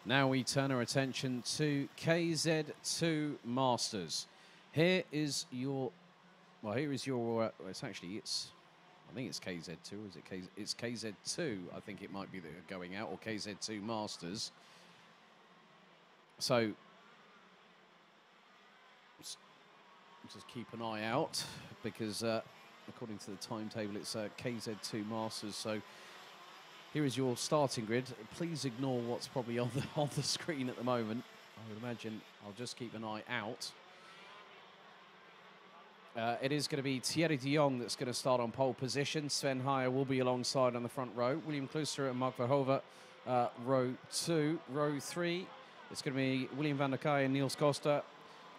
Now we turn our attention to KZ2-Masters. Here is your, well, here is your, I think it's KZ2, or is it KZ? It's KZ2, I think it might be that are going out, or KZ2-Masters. So, just keep an eye out, because according to the timetable, it's KZ2-Masters. So, here is your starting grid. Please ignore what's probably on the screen at the moment. I would imagine I'll just keep an eye out. It is going to be Thierry de Jong that's going to start on pole position. Sven Heijer will be alongside on the front row. William Klooster and Mark Verhoeven, row 2. Row 3, it's going to be William van der Kaaij and Niels Costa.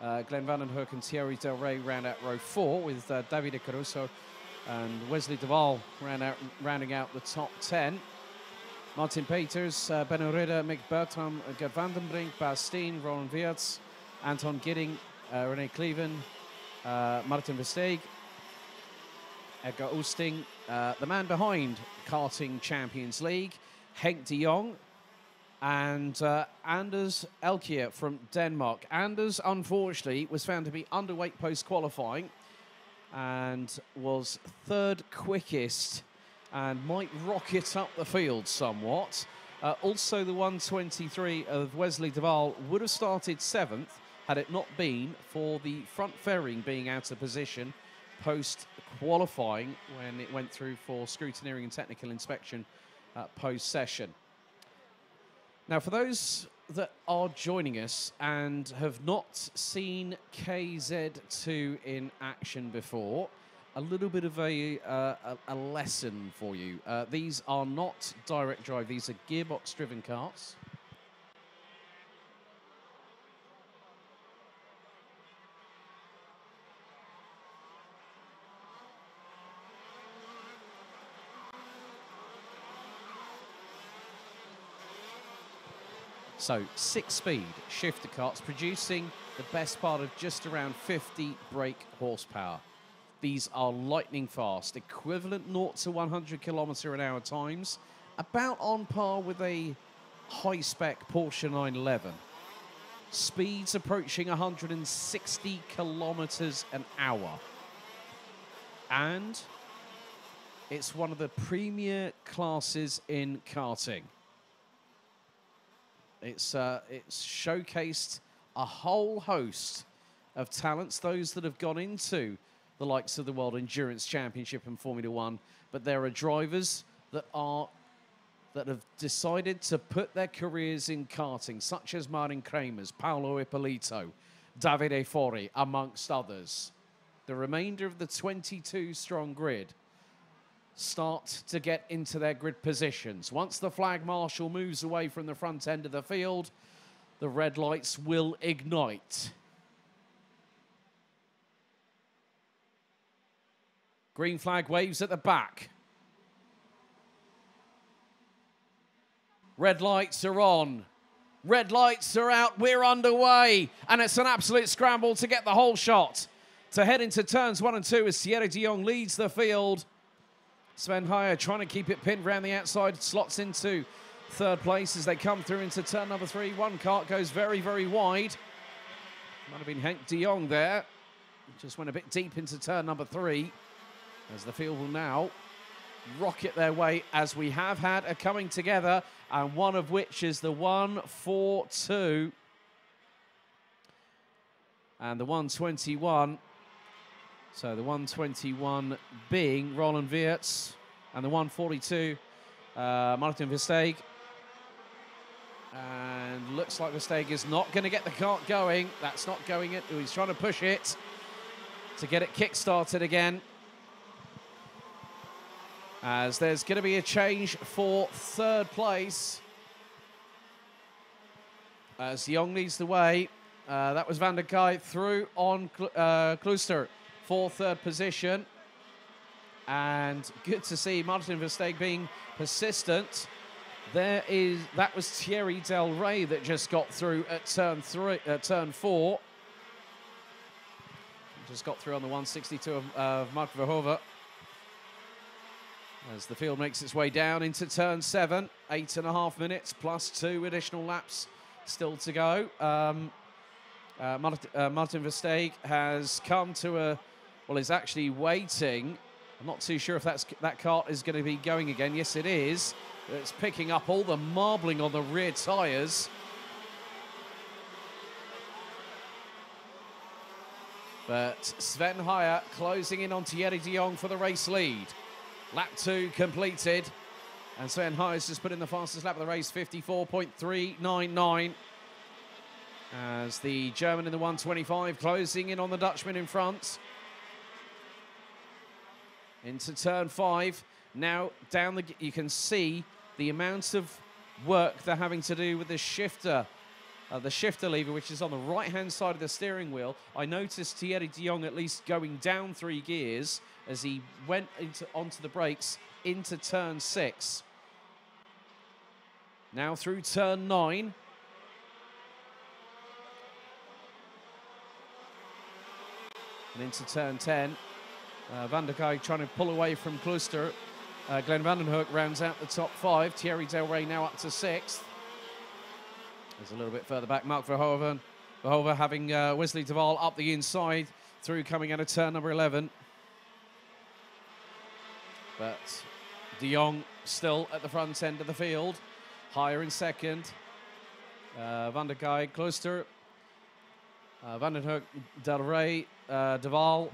Glenn van den Hoek and Thierry Del Rey round out row 4 with Davide Caruso and Wesley de Waal rounding out the top 10. Martin Peters, Benno Ridder, Mick Bertram, Gert van den Brink, Bas Steen, Roland Weerts, Anton Gidding, René Cleven, Martin Versteeg, Edgar Oosting, the man behind Karting Champions League, Henk de Jong, and Anders Elkier from Denmark. Anders, unfortunately, was found to be underweight post-qualifying and was third quickest and might rocket up the field somewhat. Also, the 123 of Wesley de Waal would have started 7th had it not been for the front fairing being out of position post-qualifying when it went through for scrutineering and technical inspection post-session. Now, for those that are joining us and have not seen KZ2 in action before, a little bit of a lesson for you. These are not direct drive, these are gearbox-driven cars. So, 6-speed shifter carts producing the best part of just around 50 brake horsepower. These are lightning fast, equivalent 0 to 100 km/h times, about on par with a high-spec Porsche 911. Speeds approaching 160 km/h. And it's one of the premier classes in karting. It's showcased a whole host of talents, those that have gone into the likes of the World Endurance Championship and Formula One, but there are drivers that have decided to put their careers in karting, such as Martin Kramers, Paolo Ippolito, Davide Fori, amongst others. The remainder of the 22-strong grid start to get into their grid positions. Once the flag marshal moves away from the front end of the field, the red lights will ignite. Green flag waves at the back. Red lights are on. Red lights are out. We're underway. And it's an absolute scramble to get the whole shot. To head into turns 1 and 2 as Thierry de Jong leads the field. Sven Heijer trying to keep it pinned around the outside. Slots into third place as they come through into turn number 3. One kart goes very, very wide. Might have been Henk de Jong there. Just went a bit deep into turn number 3. As the field will now rocket their way, as we have had a coming together, and one of which is the 142. And the 121. So the 121 being Roland Weerts, and the 142, Martin Versteeg. And looks like Versteeg is not going to get the kart going. That's not going it. He's trying to push it to get it kick-started again. As there's going to be a change for third place. As de Jong leads the way. That was van der Kaaij through on Klooster for third position. And good to see Martin Versteeg being persistent. That was Thierry Del Rey that just got through at turn 4. Just got through on the 162 of Mark Verhoeven. as the field makes its way down into turn 7. 8.5 minutes plus 2 additional laps still to go. Martin Versteeg has come to a, well, is actually waiting. I'm not too sure if that kart is going to be going again. Yes, it is. It's picking up all the marbling on the rear tyres. But Sven Heijer closing in on Thierry de Jong for the race lead. Lap 2 completed. And Sven Heijer's just put in the fastest lap of the race, 54.399. As the German in the 125 closing in on the Dutchman in front. Into turn 5. Now down you can see the amount of work they're having to do with the shifter lever, which is on the right-hand side of the steering wheel. I noticed Thierry de Jong at least going down 3 gears as he went onto the brakes into turn 6. Now through turn 9. And into turn 10. Van der Kuyk trying to pull away from Klooster. Glenn van den Hoek rounds out the top 5. Thierry Del Rey now up to 6th. There's a little bit further back, Mark Verhoeven. Verhoeven having Wesley de Waal up the inside through coming out of turn number 11. But de Jong still at the front end of the field. Heijer in second. Van der Kuyk, Klooster. Van den Hoek, Del Rey, de Waal,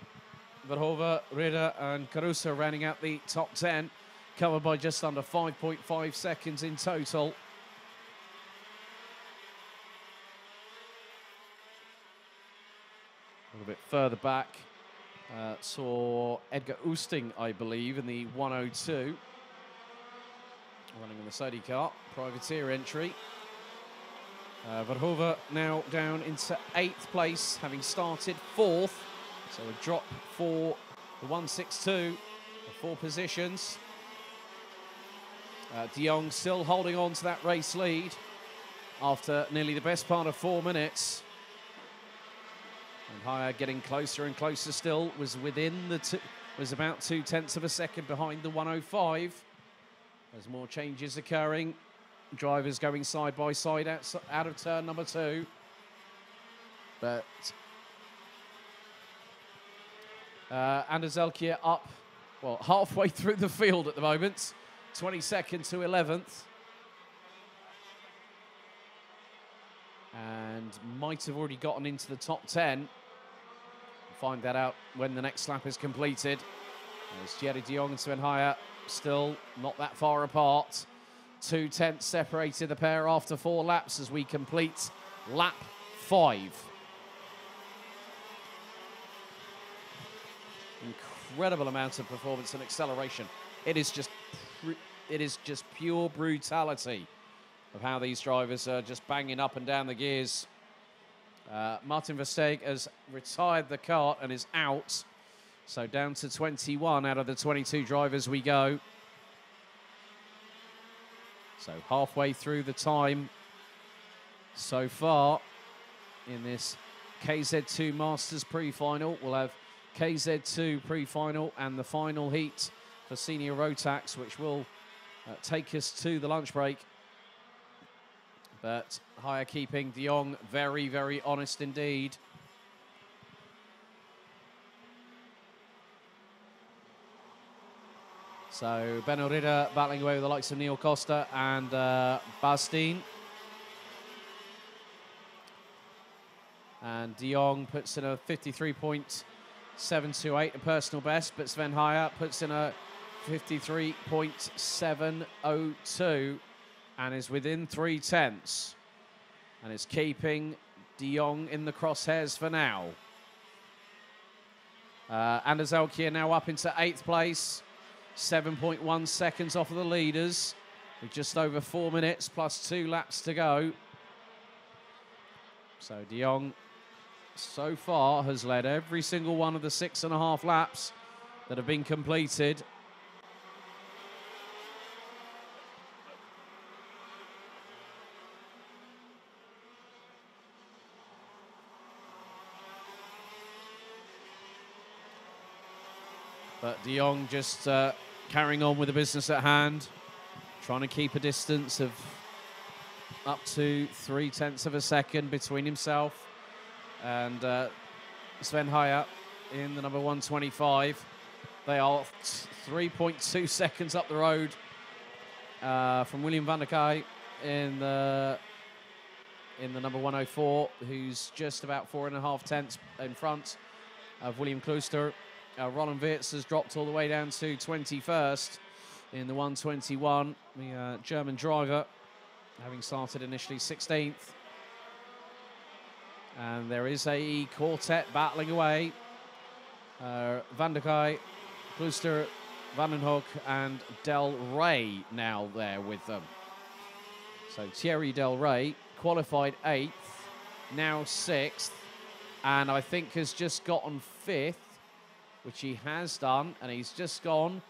Verhoeven, Ridder and Caruso rounding out the top 10. Covered by just under 5.5 seconds in total. A little bit further back, saw Edgar Oosting, I believe, in the 102. Running on the Saudi kart, privateer entry. Verhoeven now down into 8th place, having started 4th. So a drop for the 162, 4 positions. De Jong still holding on to that race lead after nearly the best part of 4 minutes. And Heijer getting closer and closer still, was about 0.2 of a second behind the 105. There's more changes occurring. Drivers going side by side out of turn number 2. But Anders Elkjær up, well, halfway through the field at the moment. 22nd to 11th. And might have already gotten into the top 10. We'll find that out when the next lap is completed. There's Thierry de Jong and Sven Heijer still not that far apart. 0.2 separated the pair after 4 laps as we complete lap 5. Incredible amount of performance and acceleration. It is just pure brutality of how these drivers are just banging up and down the gears. Martin Versteeg has retired the kart and is out. So down to 21 out of the 22 drivers we go. So halfway through the time so far in this KZ2-Masters pre-final. We'll have KZ2 pre-final and the final heat for senior Rotax, which will take us to the lunch break. But Heijer keeping de Jong very, very honest indeed. So Benno Ridder battling away with the likes of Neil Costa and Bastien. And de Jong puts in a 53.728, a personal best, but Sven Heijer puts in a 53.702 and is within 0.3, and is keeping de Jong in the crosshairs for now. Anders Elkjær now up into 8th place, 7.1 seconds off of the leaders, with just over 4 minutes plus 2 laps to go. So de Jong so far has led every single one of the 6.5 laps that have been completed. But de Jong just carrying on with the business at hand, trying to keep a distance of up to 0.3 of a second between himself and Sven Haya in the number 125. They are 3.2 seconds up the road from William van der Kay in the number 104, who's just about 4.5 tenths in front of William Klooster. Roland Wirtz has dropped all the way down to 21st in the 121. The German driver, having started initially 16th. And there is a quartet battling away. Van der Kay, Klooster, Van den Hoek and Del Rey now there with them. So Thierry Del Rey qualified 8th, now 6th, and I think has just gotten 5th, which he has done, and he's just gone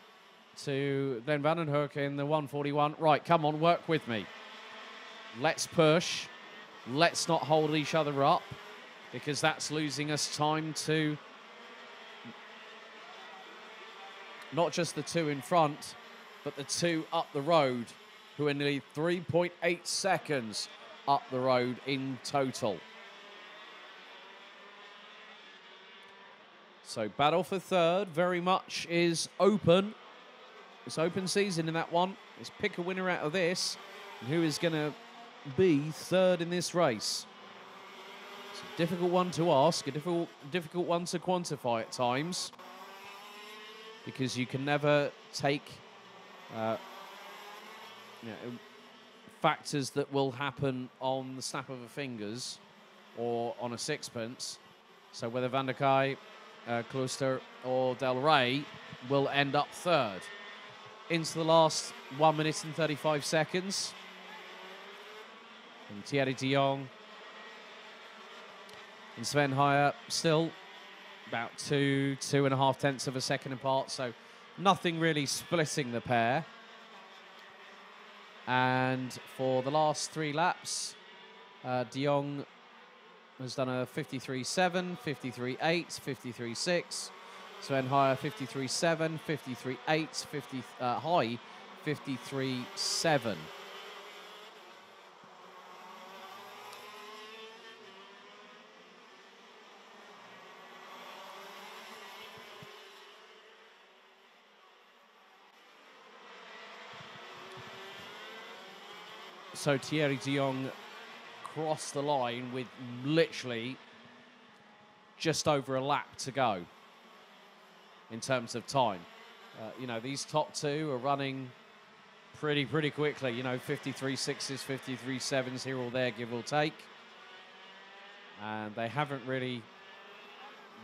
to Glenn Van den Hoek in the 141. Right, come on, work with me. Let's push. Let's not hold each other up, because that's losing us time to not just the two in front, but the two up the road, who are nearly 3.8 seconds up the road in total. So battle for third very much is open. It's open season in that one. Let's pick a winner out of this. And who is going to be third in this race? It's a difficult one to ask, a difficult one to quantify at times, because you can never take factors that will happen on the snap of a fingers or on a sixpence. So whether Van der Kay, Klooster or Del Rey will end up third. Into the last 1 minute and 35 seconds. And Thierry de Jong and Sven Haya still about 2.5 tenths of a second apart, so nothing really splitting the pair. And for the last 3 laps, de Jong has done a 53.7, 53.8, 53.6. Sven Haya 53.7, 53.8, high 53.7. So Thierry de Jong crossed the line with literally just over a lap to go in terms of time. You know, these top two are running pretty quickly. You know, 53.6s, 53.7s here or there, give or take. And they haven't really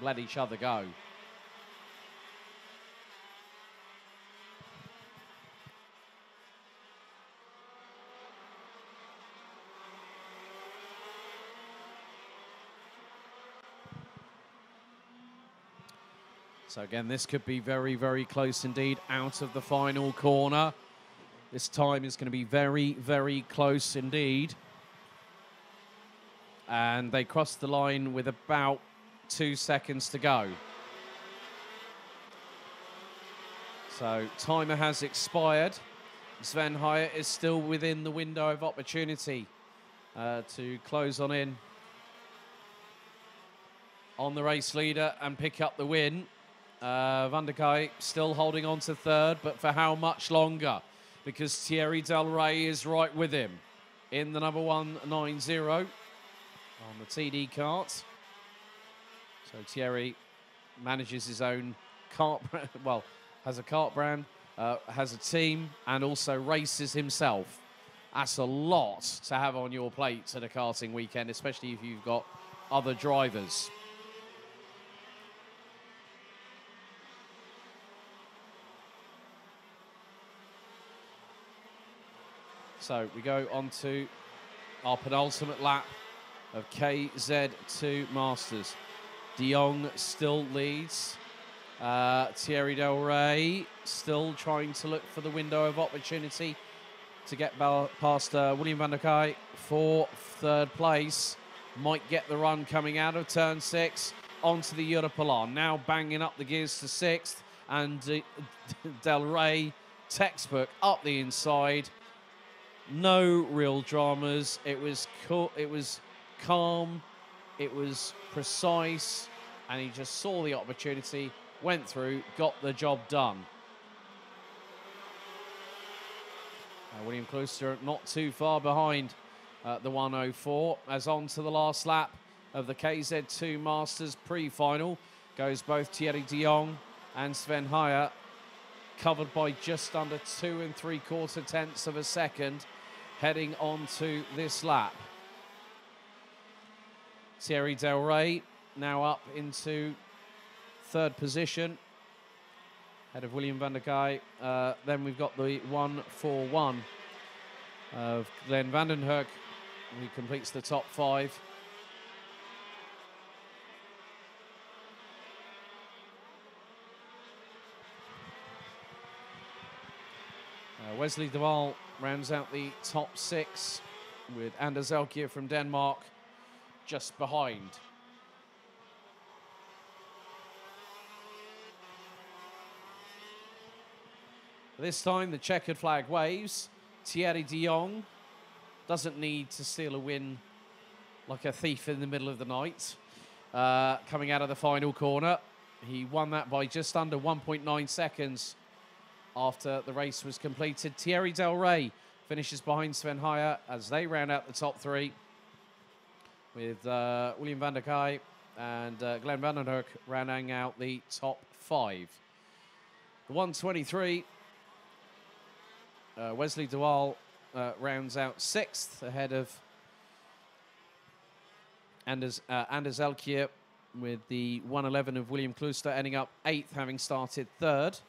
let each other go. So again, this could be very close indeed out of the final corner. This time is going to be very close indeed. And they crossed the line with about 2 seconds to go. So timer has expired. Sven Haya is still within the window of opportunity to close on the race leader and pick up the win. Van der Kay still holding on to third, but for how much longer? Because Thierry Del Rey is right with him in the number 190 on the TD kart. So Thierry manages his own kart brand, well, has a kart brand, has a team, and also races himself. That's a lot to have on your plate at a karting weekend, especially if you've got other drivers. So we go on to our penultimate lap of KZ2-Masters. De Jong still leads. Thierry Del Rey still trying to look for the window of opportunity to get past William van der Kay for third place. Might get the run coming out of turn 6 onto the Europolan. Now banging up the gears to 6th. and Del Rey, textbook up the inside. No real dramas. It was cool. It was calm. It was precise, and he just saw the opportunity, went through, got the job done. William Klooster not too far behind the 104, as on to the last lap of the KZ2-Masters pre-final goes both Thierry de Jong and Sven Haier, covered by just under 2 3/4 tenths of a second, heading on to this lap. Thierry Del Rey now up into 3rd position, ahead of William van der Gaai. Then we've got the 141 of Glenn van den Hurk, who completes the top 5. Wesley de Waal rounds out the top 6 with Anders Elkjær from Denmark just behind. This time the checkered flag waves. Thierry de Jong doesn't need to steal a win like a thief in the middle of the night. Coming out of the final corner, he won that by just under 1.9 seconds after the race was completed. Thierry Del Rey finishes behind Sven Haier as they round out the top 3, with William van der Gaai and Glenn van den Hurk rounding out the top 5. The 123, Wesley de Waal rounds out 6th ahead of Anders Elkjær, with the 111 of William Klooster ending up 8th, having started 3rd.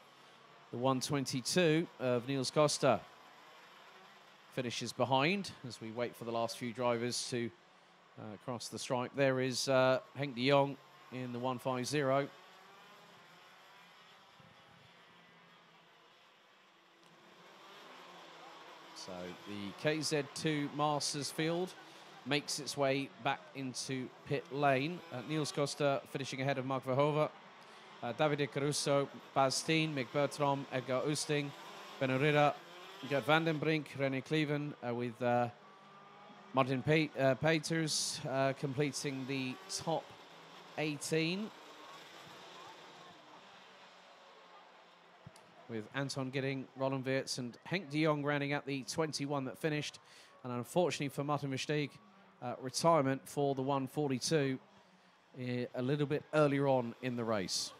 The 122 of Niels Koster finishes behind as we wait for the last few drivers to cross the stripe. There is Henk de Jong in the 150. So the KZ2-Masters field makes its way back into pit lane. Niels Koster finishing ahead of Mark Verhoeven. Davide Caruso, Bas Steen, Mick Bertram, Edgar Oosting, Benno Ridder, Gert van den Brink, René Cleven, with Martin Peters completing the top 18. With Anton Gidding, Roland Weerts and Henk de Jong rounding out the 21 that finished. And unfortunately for Martin Versteeg, retirement for the 142 a little bit earlier on in the race.